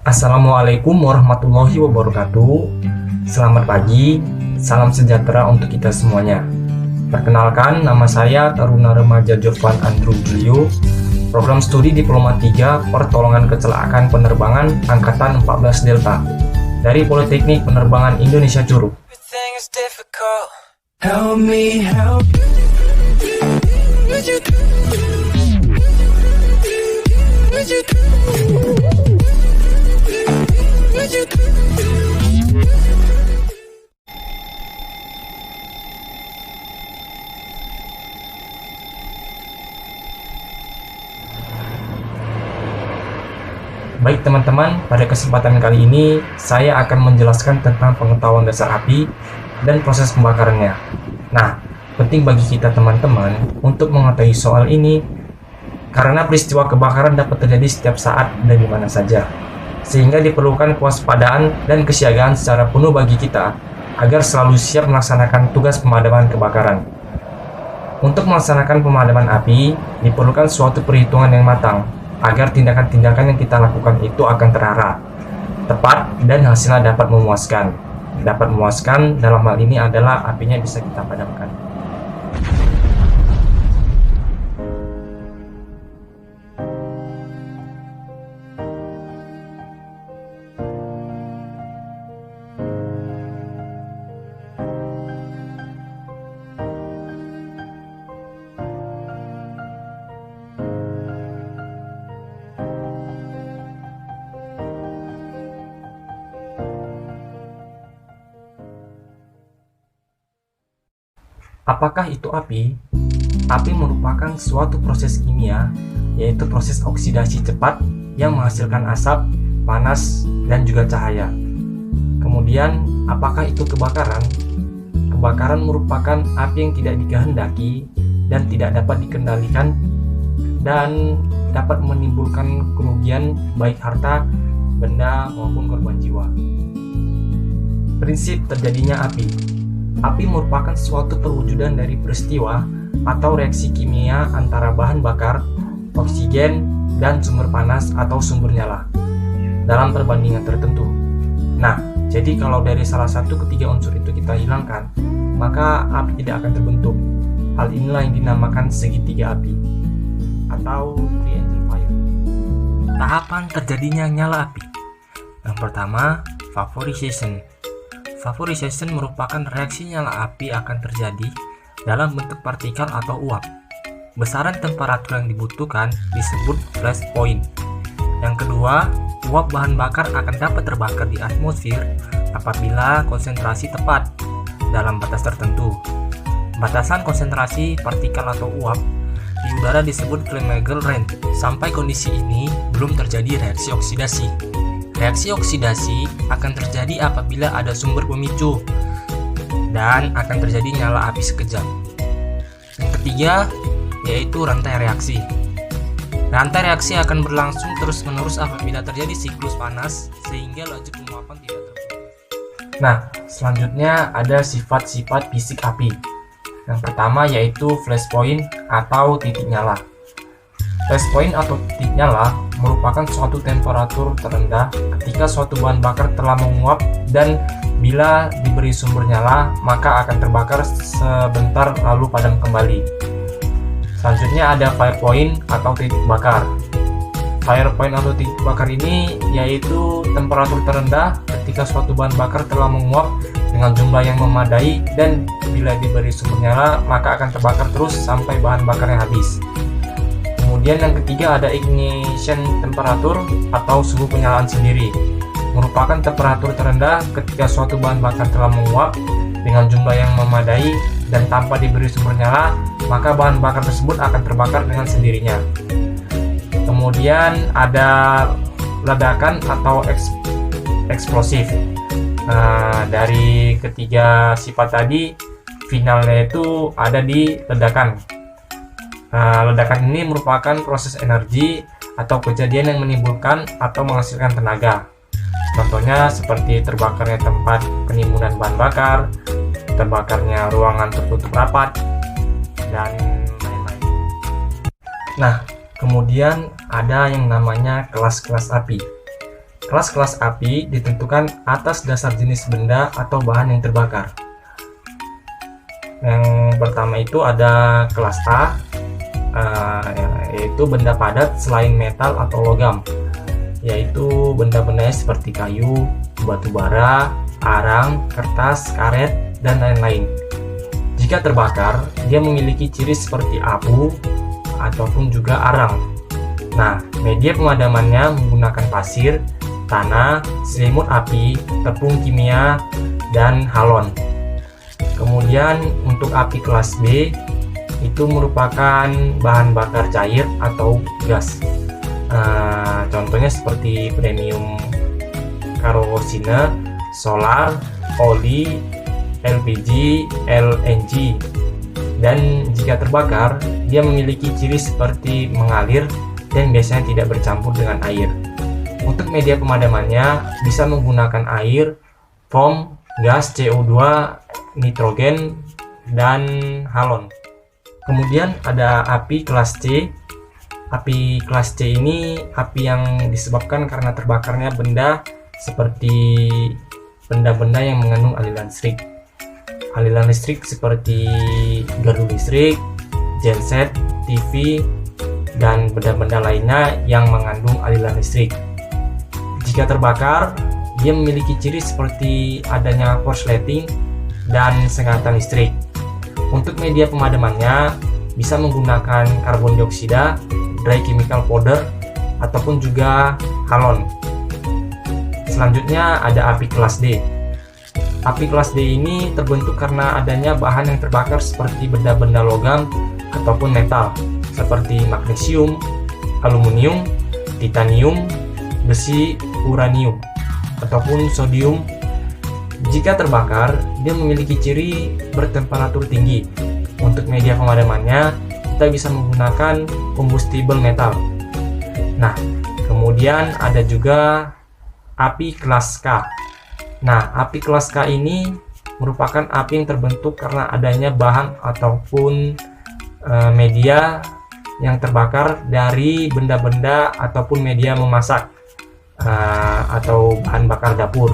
Assalamualaikum warahmatullahi wabarakatuh. Selamat pagi, salam sejahtera untuk kita semuanya. Perkenalkan, nama saya Taruna Remaja Jovan Andrew Julio, Program Studi Diploma 3 Pertolongan Kecelakaan Penerbangan Angkatan 14 Delta dari Politeknik Penerbangan Indonesia Curug. Help me help Baik teman-teman, pada kesempatan kali ini saya akan menjelaskan tentang pengetahuan dasar api dan proses pembakarannya. Nah, penting bagi kita teman-teman untuk mengetahui soal ini karena peristiwa kebakaran dapat terjadi setiap saat dan di mana saja. Sehingga diperlukan kewaspadaan dan kesiagaan secara penuh bagi kita agar selalu siap melaksanakan tugas pemadaman kebakaran. Untuk melaksanakan pemadaman api, diperlukan suatu perhitungan yang matang agar tindakan-tindakan yang kita lakukan itu akan terarah, tepat, dan hasilnya dapat memuaskan. Dapat memuaskan dalam hal ini adalah apinya bisa kita padamkan. Apakah itu api? Api merupakan suatu proses kimia, yaitu proses oksidasi cepat yang menghasilkan asap, panas, dan juga cahaya. Kemudian, apakah itu kebakaran? Kebakaran merupakan api yang tidak dikehendaki dan tidak dapat dikendalikan dan dapat menimbulkan kerugian baik harta, benda, maupun korban jiwa. Prinsip terjadinya api. Api merupakan suatu perwujudan dari peristiwa atau reaksi kimia antara bahan bakar, oksigen, dan sumber panas atau sumber nyala dalam perbandingan tertentu. Nah, jadi kalau dari salah satu ketiga unsur itu kita hilangkan, maka api tidak akan terbentuk. Hal inilah yang dinamakan segitiga api atau triangle fire. Tahapan terjadinya nyala api. Yang pertama, vaporization. Vaporization merupakan reaksi nyala api akan terjadi dalam bentuk partikel atau uap. Besaran temperatur yang dibutuhkan disebut flash point. Yang kedua, uap bahan bakar akan dapat terbakar di atmosfer apabila konsentrasi tepat dalam batas tertentu. Batasan konsentrasi partikel atau uap di udara disebut Klemengerl range. Sampai kondisi ini belum terjadi reaksi oksidasi. Reaksi oksidasi akan terjadi apabila ada sumber pemicu dan akan terjadi nyala api sekejap. Yang ketiga, yaitu rantai reaksi. Rantai reaksi akan berlangsung terus-menerus apabila terjadi siklus panas sehingga laju penguapan tidak terputus. Nah, selanjutnya ada sifat-sifat fisik api. Yang pertama yaitu flash point atau titik nyala. Flash point atau titik nyala merupakan suatu temperatur terendah ketika suatu bahan bakar telah menguap dan bila diberi sumber nyala maka akan terbakar sebentar lalu padam kembali. Selanjutnya ada fire point atau titik bakar. Fire point atau titik bakar ini yaitu temperatur terendah ketika suatu bahan bakar telah menguap dengan jumlah yang memadai dan bila diberi sumber nyala maka akan terbakar terus sampai bahan bakarnya habis. Kemudian yang ketiga ada ignition temperatur atau suhu penyalaan sendiri. Merupakan temperatur terendah ketika suatu bahan bakar telah menguap dengan jumlah yang memadai dan tanpa diberi sumber nyala, maka bahan bakar tersebut akan terbakar dengan sendirinya. Kemudian ada ledakan atau eksplosif. Nah, dari ketiga sifat tadi, finalnya itu ada di ledakan. Ledakan ini merupakan proses energi atau kejadian yang menimbulkan atau menghasilkan tenaga. Contohnya seperti terbakarnya tempat penimbunan bahan bakar, terbakarnya ruangan tertutup rapat, dan lain-lain. Nah, kemudian ada yang namanya kelas-kelas api. Kelas-kelas api ditentukan atas dasar jenis benda atau bahan yang terbakar. Yang pertama itu ada kelas A, yaitu benda padat selain metal atau logam, yaitu benda-bendanya seperti kayu, batu bara, arang, kertas, karet, dan lain-lain. Jika terbakar, dia memiliki ciri seperti abu ataupun juga arang. Nah, media pemadamannya menggunakan pasir, tanah, selimut api, tepung kimia, dan halon. Kemudian untuk api kelas B itu merupakan bahan bakar cair atau gas. Contohnya seperti premium kerosene, solar, oli, LPG, LNG. Dan jika terbakar, dia memiliki ciri seperti mengalir dan biasanya tidak bercampur dengan air. Untuk media pemadamannya bisa menggunakan air, foam, gas CO2, nitrogen, dan halon. Kemudian ada api kelas C. Api kelas C ini api yang disebabkan karena terbakarnya benda seperti benda-benda yang mengandung aliran listrik. Aliran listrik seperti gardu listrik, genset, TV, dan benda-benda lainnya yang mengandung aliran listrik. Jika terbakar, dia memiliki ciri seperti adanya korsleting dan sengatan listrik. Untuk media pemadamannya bisa menggunakan karbon dioksida, dry chemical powder, ataupun juga halon. Selanjutnya ada api kelas D. Api kelas D ini terbentuk karena adanya bahan yang terbakar seperti benda-benda logam ataupun metal, seperti magnesium, aluminium, titanium, besi, uranium, ataupun sodium. Jika terbakar, dia memiliki ciri bertemperatur tinggi. Untuk media pemadamannya, kita bisa menggunakan combustible metal. Nah, kemudian ada juga api kelas K. Nah, api kelas K ini merupakan api yang terbentuk karena adanya bahan ataupun media yang terbakar dari benda-benda ataupun media memasak atau bahan bakar dapur.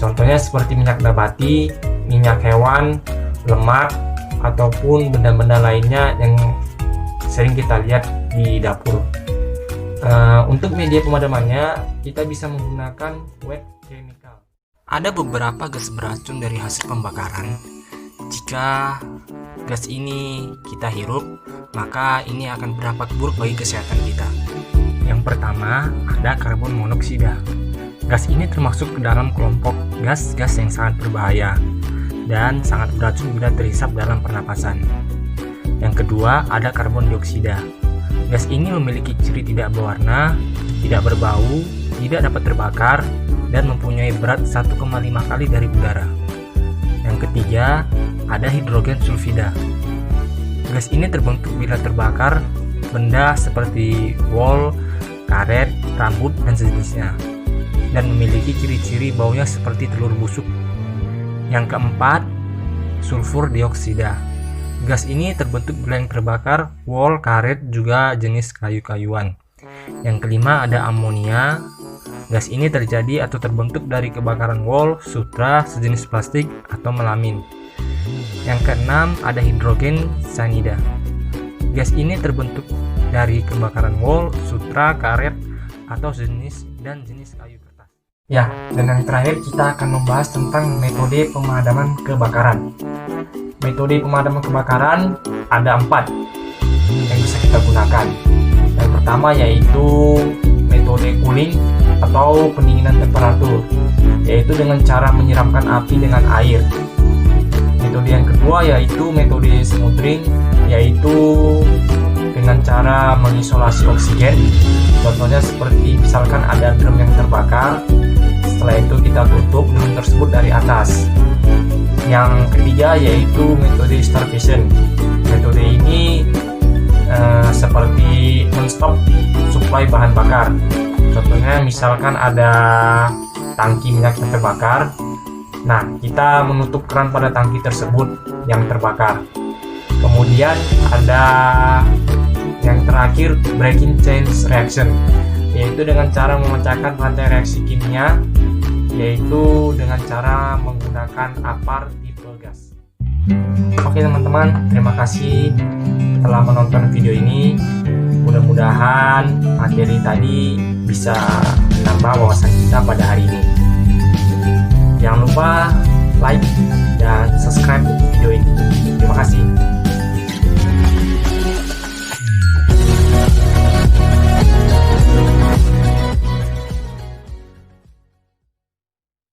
Contohnya seperti minyak nabati, minyak hewan, lemak, ataupun benda-benda lainnya yang sering kita lihat di dapur. Untuk media pemadamannya, kita bisa menggunakan wet chemical. Ada beberapa gas beracun dari hasil pembakaran. Jika gas ini kita hirup, maka ini akan berdampak buruk bagi kesehatan kita. Yang pertama, ada karbon monoksida. Gas ini termasuk ke dalam kelompok gas-gas yang sangat berbahaya dan sangat beracun bila terhisap dalam pernapasan. Yang kedua, ada karbon dioksida. Gas ini memiliki ciri tidak berwarna, tidak berbau, tidak dapat terbakar, dan mempunyai berat 1,5 kali dari udara. Yang ketiga, ada hidrogen sulfida. Gas ini terbentuk bila terbakar benda seperti wol, karet, rambut, dan sejenisnya, dan memiliki ciri-ciri baunya seperti telur busuk. Yang keempat, sulfur dioksida. Gas ini terbentuk bila yang terbakar wol, karet, juga jenis kayu-kayuan. Yang kelima, ada amonia. Gas ini terjadi atau terbentuk dari kebakaran wol, sutra, sejenis plastik, atau melamin. Yang keenam, ada hidrogen cyanida. Gas ini terbentuk dari kebakaran wol, sutra, karet, atau jenis kayu kertas. Ya, dan yang terakhir kita akan membahas tentang metode pemadaman kebakaran. Metode pemadaman kebakaran ada 4 yang bisa kita gunakan. Yang pertama yaitu metode cooling atau pendinginan temperatur, yaitu dengan cara menyiramkan api dengan air. Metode yang kedua yaitu metode smothering, yaitu dengan cara mengisolasi oksigen. Contohnya seperti misalkan ada drum yang terbakar, setelah itu kita tutup drum tersebut dari atas. Yang ketiga yaitu metode starvation. Metode ini seperti men-stop suplai bahan bakar. Contohnya misalkan ada tangki minyak yang terbakar, nah kita menutup keran pada tangki tersebut yang terbakar. Kemudian ada yang terakhir breaking chain reaction, yaitu dengan cara memecahkan rantai reaksi kimia, yaitu dengan cara menggunakan apar tipe gas. Oke teman-teman, terima kasih telah menonton video ini. Mudah-mudahan materi tadi bisa menambah wawasan kita pada hari ini. Jangan lupa like dan subscribe video ini. Terima kasih.